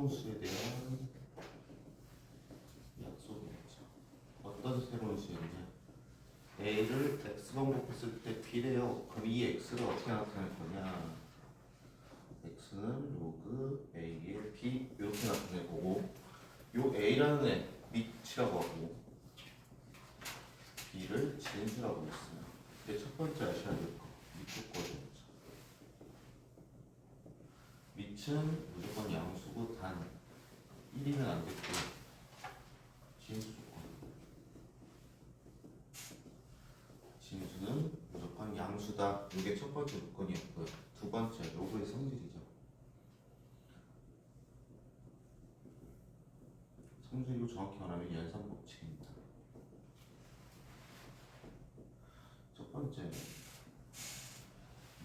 새로운 수에 대한 약속이겠죠. 어떤 새로운 수였냐? a를 x만 곱했을 때 b래요. 그럼 이 x를 어떻게 나타낼 거냐? x는 로그 a의 b 이렇게 나타낼 거고, 요 a라는 애 밑이라고 하고 b를 진수라고 했어요. 이게 첫 번째 아셔야 될 거. 밑줄 거죠. 밑은 무조건 양수고 단 1이면 안 됐고, 진수 조건. 진수는 무조건 양수다. 이게 첫 번째 조건이었고요. 두 번째 로그의 성질이죠. 성질이고 정확히 말하면 연산 법칙입니다. 첫 번째,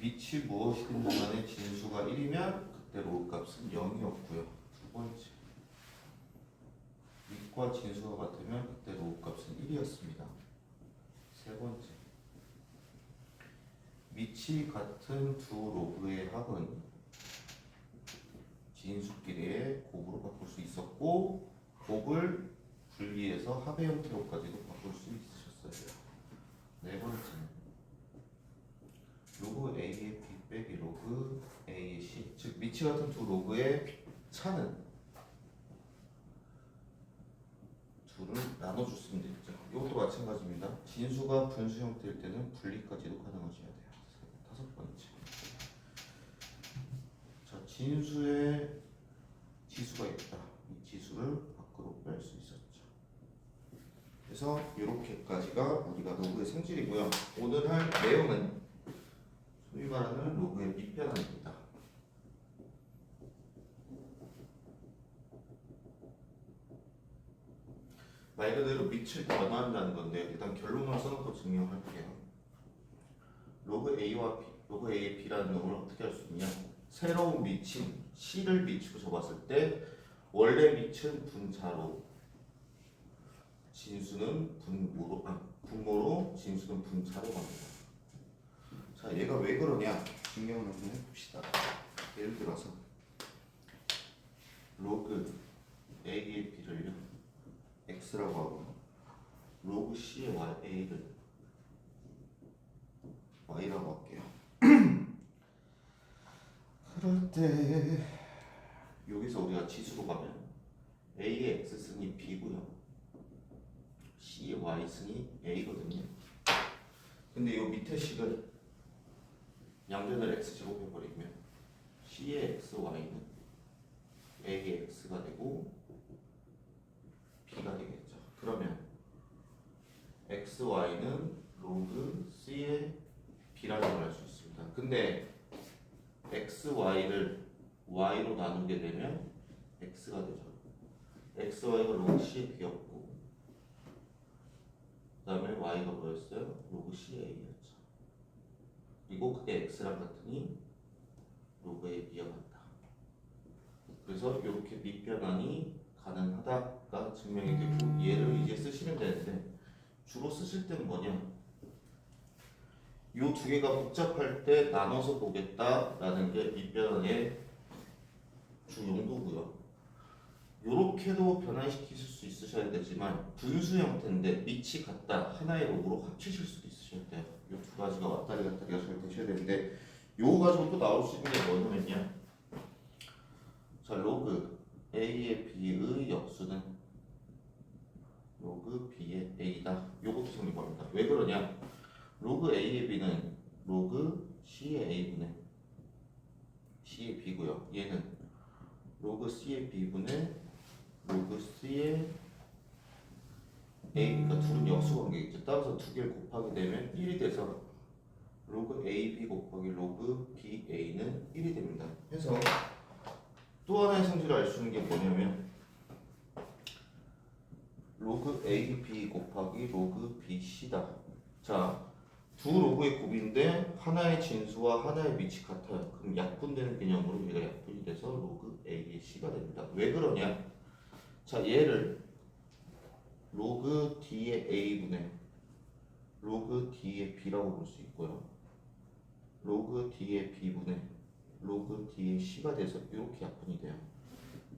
밑이 무엇이든 간에 진수가 1이면 그때 로그 값은 0이었고요. 두 번째, 밑과 진수가 같으면 그때 로그 값은 1이었습니다. 세 번째, 밑이 같은 두 로그의 합은 진수끼리의 곱으로 바꿀 수 있었고, 곱을 분리해서 합의 형태로까지도 바꿀 수 있으셨어요. 네 번째는 로그 a의 b 빼기 로그 a의 c, 즉 밑이 같은 두 로그의 차는 둘을 나눠줬으면 되겠죠. 이것도 마찬가지입니다. 진수가 분수 형태일 때는 분리까지도 가능하셔야 돼요. 다섯 번째, 자, 진수에 지수가 있다. 이 지수를 밖으로 뺄 수 있었죠. 그래서 이렇게까지가 우리가 로그의 성질이고요. 오늘 할 내용은 소위 말하는 로그의 밑변환입니다. 말 그대로 밑을 변환한다는 건데, 일단 결론만 써놓고 증명할게요. 로그 a와 b, 로그 a의 b라는 놈을 어떻게 할 수 있냐? 새로운 밑인 c를 밑으로 접었을 때 원래 밑은 분자로, 진수는 분모로, 진수는 분자로 갑니다. 자, 얘가 왜 그러냐? 증명을 한번 해봅시다. 예를 들어서 로그 a의 b를요 x라고 하고, 로그 c의 a를 y라고 할게요. 그럴 때 여기서 우리가 지수로 가면 a의 x승이 b고요, c의 y승이 a거든요. 근데 이 밑에 식을 양변을 x제곱 해버리면 c의 x, y는 a의 x가 되고 b가 되겠죠. 그러면 x, y는 로그 c의 b라는 걸 알 수 있습니다. 근데 x, y를 y로 나누게 되면 x가 되죠. x, y가 로그 c의 b였고, 그 다음에 y가 뭐였어요? 로그 c의 a였죠. 그리고 그게 x랑 같으니 로그의 b와 같다. 그래서 이렇게 밑변환이 가능하다가 증명이 되고, 얘를 이제 쓰시면 되는데, 주로 쓰실 때는 뭐냐? 이 두 개가 복잡할 때 나눠서 보겠다라는 게 밑변환의 주 용도고요. 이렇게도 변환시키실 수 있으셔야 되지만, 분수 형태인데 밑이 같다, 하나의 로그로 합치실 수도 있으셔야 돼요. 이 두 가지가 왔다리 갔다리가 잘 되셔야 되는데, 요거 가지고 또 나올 수 있는 게 뭐냐면요, 자, 로그 a의 b의 역수는 로그 b의 a다. 요것도 성립합니다. 왜 그러냐? 로그 a의 b는 로그 c의 a분의 c의 b고요. 얘는 로그 c의 b분의 로그 c의 a, 그러니까 둘은 역수 관계겠죠. 따라서 두 개를 곱하게 되면 1이 돼서 로그 ab 곱하기 로그 ba는 1이 됩니다. 그래서 또 하나의 성질을 알 수 있는 게 뭐냐면, 로그 ab 곱하기 로그 bc다. 자, 두 로그의 곱인데 하나의 진수와 하나의 밑이 같아요. 그럼 약분되는 개념으로 얘가 약분이 돼서 로그 a의 c가 됩니다. 왜 그러냐? 자, 얘를 로그 d의 a분의 로그 d의 b라고 볼 수 있고요, 로그 d의 b분의 로그 d의 c가 돼서 이렇게 약분이 돼요.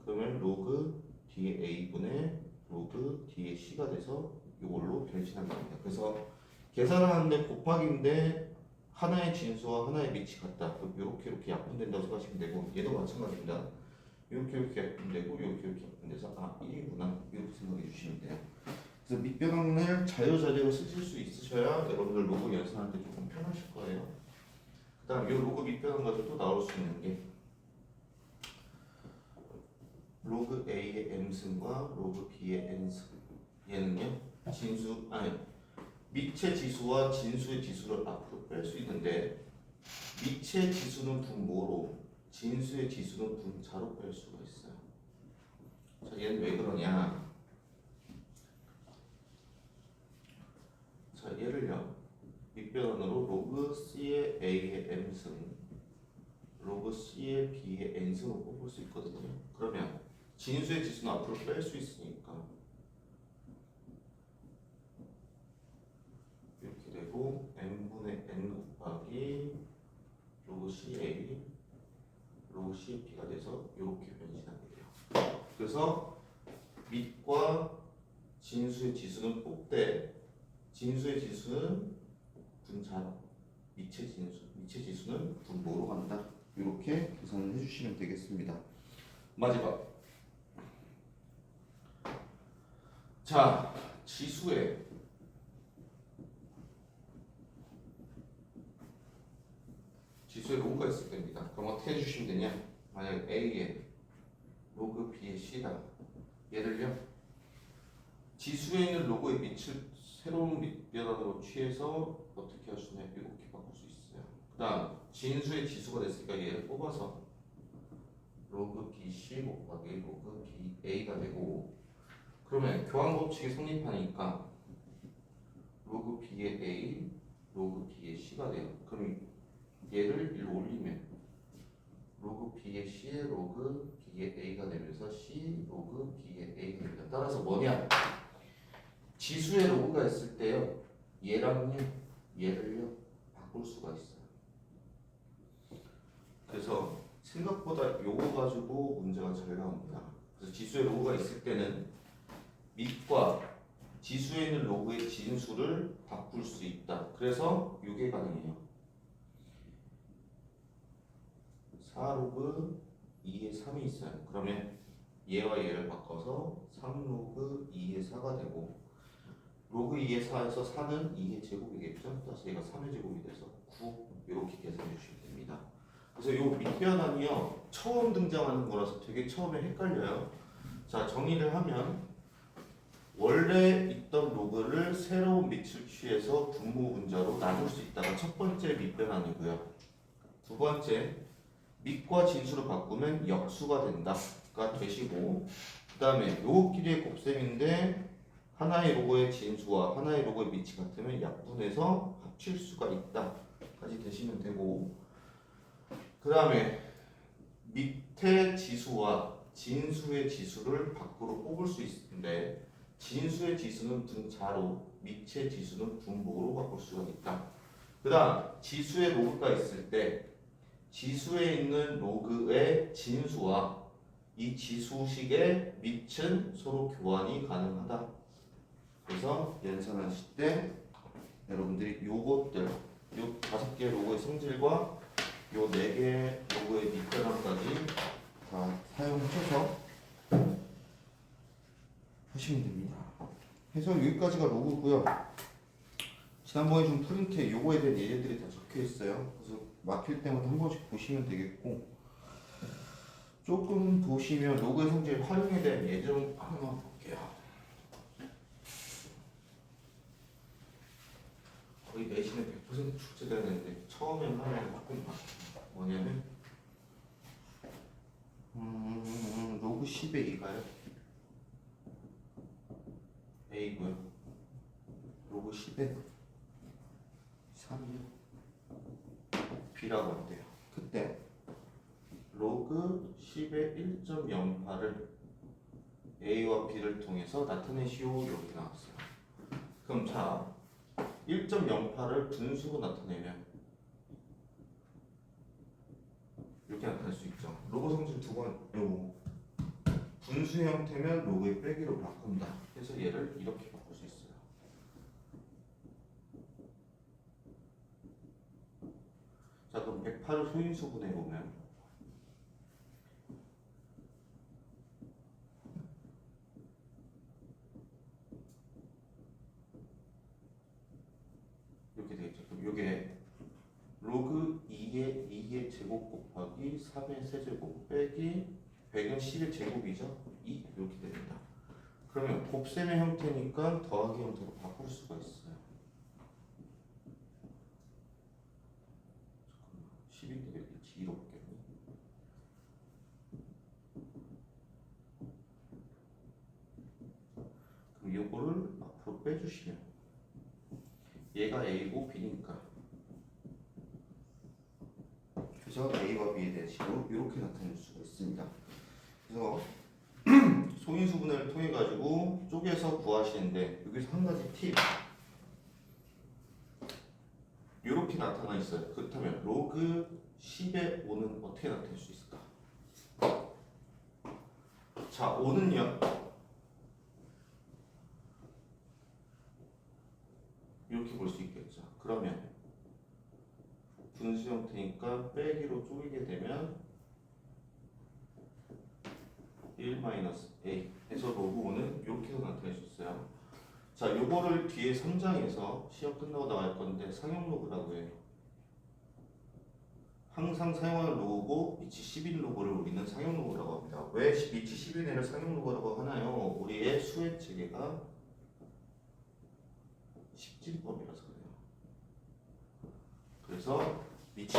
그러면 로그 D의 A분의 로그 D의 C가 돼서 이걸로 변신한 겁니다. 그래서 계산하는데 곱하기인데 하나의 진수와 하나의 밑이 같다. 그럼 이렇게 약분된다고 생각하시면 되고 얘도 마찬가지입니다. 이렇게 약분되고 이렇게 약분돼서 1이구나 이렇게 생각해 주시면 돼요. 그래서 밑변환을 자유자재로 쓰실 수 있으셔야 여러분들 로그 연산할 때 조금 편하실 거예요. 그 다음 이 로그 밑변환 가지고 또 나올 수 있는 게 로그 A의 m승과 로그 B의 n승. 얘는요 밑의 지수와 진수의 지수를 앞으로 뺄 수 있는데 밑의 지수는 분모로 진수의 지수는 분자로 뺄 수가 있어요. 자, 얘는 왜 그러냐? 자, 얘를요 밑변환으로 로그 C의 A의 m승, 로그 C의 B의 n승으로 뽑을 수 있거든요. 그러면 진수의 지수는 앞으로 뺄 수 있으니까 이렇게 되고 n분의 n 곱하기 로그 CA 로그 CP가 돼서 이렇게 변신하게 돼요. 그래서 밑과 진수의 지수는 뽑되 진수의 지수는 분자로 밑의 지수는 분모로 간다. 이렇게 계산을 해주시면 되겠습니다. 마지막 자 지수의 로그가 있을 때입니다. 그럼 어떻게 해주시면 되냐? 만약 A에 로그 B의 C다. 얘를요 지수에 있는 로그의 밑을 새로운 밑변환으로 취해서 어떻게 할 수 있냐? 이렇게 바꿀 수 있어요. 그 다음 진수의 지수가 됐으니까 얘를 뽑아서 로그 BC 곱하기 로그 BA가 되고 그러면 교환 법칙이 성립하니까 로그 B의 A 로그 B의 C가 돼요. 그럼 얘를 일로 올리면 로그 B의 C의 로그 B의 A가 되면서 C 로그 B의 A가 됩니다. 따라서 뭐냐? 지수의 로그가 있을 때요 얘랑요 얘를요 바꿀 수가 있어요. 그래서 생각보다 요거 가지고 문제가 잘 나옵니다. 그래서 지수의 로그가 있을 때는 밑과 지수에 있는 로그의 진수를 바꿀 수 있다. 그래서 이게 가능해요. 4로그 2의 3이 있어요. 그러면 얘와 얘를 바꿔서 3로그 2의 4가 되고 로그 2의 4에서 4는 2의 제곱이겠죠? 따라서 얘가 3의 제곱이 돼서 9 이렇게 계산해 주시면 됩니다. 그래서 요 밑변환이요 처음 등장하는 거라서 되게 처음에 헷갈려요. 자 정의를 하면 원래 있던 로그를 새로운 밑을 취해서 분모 분자로 나눌 수 있다가 첫 번째 밑변환이고요. 두 번째 밑과 진수를 바꾸면 역수가 된다가 되시고 그 다음에 요거끼리의 곱셈인데 하나의 로고의 진수와 하나의 로고의 밑이 같으면 약분해서 합칠 수가 있다까지 되시면 되고 그 다음에 밑의 지수와 진수의 지수를 밖으로 뽑을 수 있는데 진수의 지수는 분자로 밑의 지수는 분모로 바꿀 수가 있다. 그 다음 지수의 로그가 있을 때 지수에 있는 로그의 진수와 이 지수식의 밑은 서로 교환이 가능하다. 그래서 연산하실 때 여러분들이 요것들 요 5개의 로그의 성질과 요 4개의 로그의 밑변환까지 다 사용해서 하시면 됩니다. 해서 여기까지가 로그고요. 지난번에 좀 프린트에 요거에 대한 예제들이 다 적혀 있어요. 그래서 막힐 때마다 한 번씩 보시면 되겠고 조금 보시면 로그의 성질 활용에 대한 예제 좀 한번 볼게요. 거의 내신에 100% 출제되야 되는데 처음에 하면 조금 뭐냐면 로그 10의 2가요 A고요. 로그 10의 3이요 B라고 한대요. 그때 로그 10의 1.08을 A와 B를 통해서 나타내시오 이렇게 나왔어요. 그럼 자 1.08을 분수로 나타내면 이렇게 나타낼 수 있죠. 로그 성질 두 번 요거 분수 형태면 로그의 빼기로 바꾼다. 그래서 얘를 이렇게 바꿀 수 있어요. 자, 그럼 108을 소인수분해 보면 이렇게 되겠죠. 그럼 이게 로그 2의 제곱 곱하기 3의 세제곱 빼기 100은 10의 제곱이죠. 2 이렇게 됩니다. 그러면 곱셈의 형태니까 더하기 형태로 바꿀 수가 있어요. 10이 되겠지. 2로 바뀌었네. 그럼 이거를 앞으로 빼주시면 얘가 A고 B니까 그래서 A와 B에 대한 식으로 이렇게 나타낼 수가 있습니다. 그래서 소인수분해를 통해 가지고 쪼개서 구하시는데 여기서 한 가지 팁. 이렇게 나타나 있어요. 그렇다면 로그 10의 5는 어떻게 나타낼 수 있을까? 자, 5는요. 이렇게 볼 수 있겠죠. 그러면 분수 형태니까 빼기로 쪼개게 되면 1-a 해서 로그 5는 이렇게 해서 나타낼 수 있어요. 자, 요거를 뒤에 3장에서 시험 끝나고 나갈 건데 상용 로그라고 해요. 항상 사용하는 로고고 위치 10인 로고를 우리는 상용 로고라고 합니다. 왜 위치 10인을 상용 로고라고 하나요? 우리의 수의 체계가 십진법이라서 그래요. 그래서 위치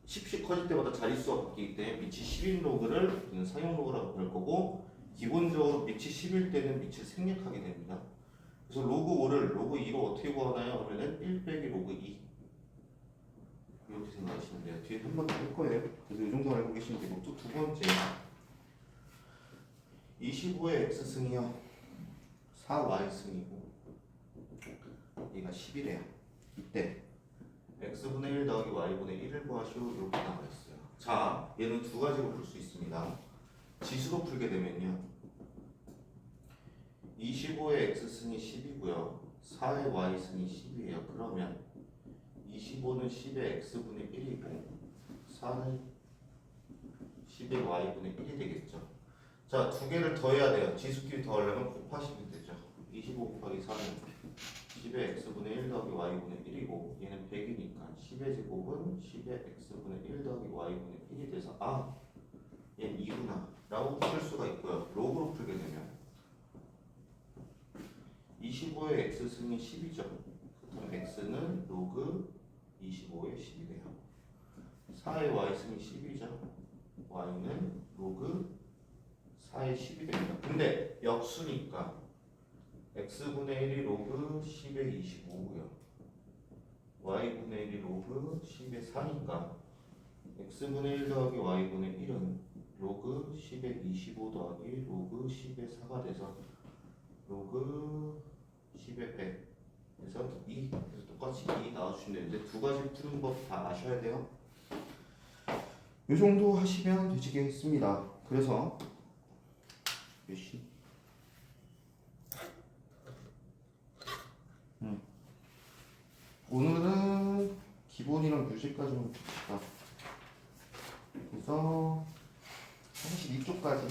10씩 커질 때마다 자릿수가 바뀌기 때문에 위치 10인 로그를 우리는 상용 로그라고 할 거고 기본적으로 위치 10일 때는 위치를 생략하게 됩니다. 그래서 로그 5를 로그 2로 어떻게 구하나요? 하면은 1 빼기 로그 2 이렇게 생각하시면 돼요. 뒤에 한 번 더 할 거예요. 그래서 이 정도 알고 계시면 되고 또 두 번째 25의 x승이요 4y승이고 얘가 10이래요. 이때 x분의 1 더하기 y분의 1을 구하시오 이렇게 나와 있어요. 자, 얘는 두 가지로 풀 수 있습니다. 지수로 풀게 되면요 25의 x승이 10이고요 4의 y승이 10이에요. 그러면 25는 10의 x분의 1이고 4는 10의 y분의 1이 되겠죠. 자, 두 개를 더해야 돼요. 지수끼리 더하려면 곱하시면 되죠. 25 곱하기 4는 10의 x분의 1 더하기 y분의 1이고 얘는 100이니까 10의 제곱은 10의 x분의 1 더하기 y분의 1이 돼서 아, 얘는 2구나 라고 풀 수가 있고요. 로그로 풀게 되면 25의 x승이 10이죠. 그렇다면 x는 로그 25의 10이 돼요. 4의 y승이 10이죠. y는 로그 4의 10이 됩니다. 근데 역수니까 x분의 1이 로그 10의 25고요. y분의 1이 로그 10의 4니까 x분의 1 더하기 y분의 1은 로그 10의 25 더하기 로그 10의 4가 돼서 로그 10의 100 그래서 2 그래서 똑같이 2 나와주시면 되는데 두 가지 푸는 법 다 아셔야 돼요. 이 정도 하시면 되시겠습니다. 그래서 몇 시? 오늘은 기본이랑 유제까지만 봅시다. 그래서 32쪽까지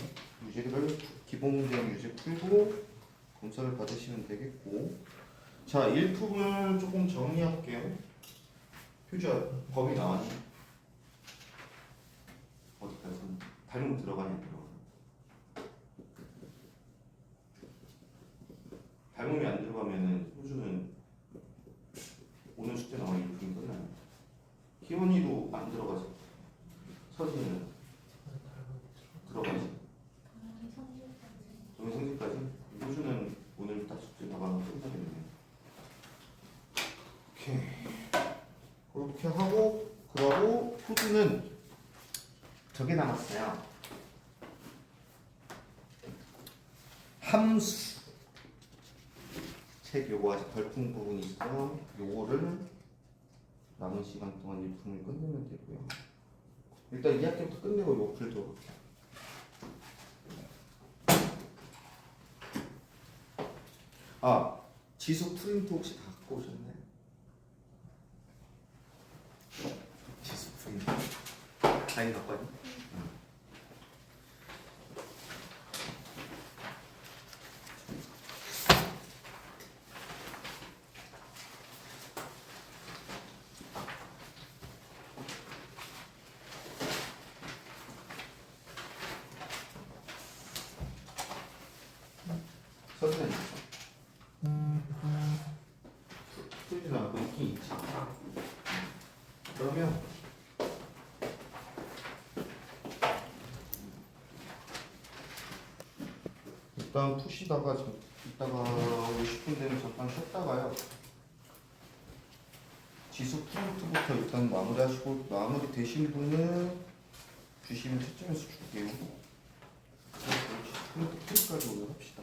유제를 기본 문제랑 유제 풀고 검사를 받으시면 되겠고 자, 일품을 조금 정리할게요. 표준 법이 나왔니? 어디까지? 닮으면 들어가냐 안 들어가냐? 닮음이 안 들어가면은 호주는 오늘 숙제 나온 일품이 끝나요. 희원이도 안 들어가죠. 서진은 들어가지. 정리 성질까지. 호주는 오늘 딱 숙제 나가면 끝나겠네요. 오케이. 그렇게 하고 그러고 호주는 저게 남았어요. 함수. 책 요거 아직 덜픈 부분이 있어요. 요거를 남은 시간 동안 일품을 끝내면 되고요. 일단 2학기부터 끝내고 요거 풀도록 할게요. 아, 지수 프린트 혹시 다 갖고 오셨나요? 지수 프린트 사인 갖고 왔니? 선생님 풀지 않고 있긴 있지. 그러면 일단 푸시다가 이따가 50분 되면 잠깐 쉬었다가요. 지수 프린트부터 일단 마무리하시고 마무리 되신 분은 주시면 채점해서 줄게요. 그래서 지수 프린트까지 오늘 합시다.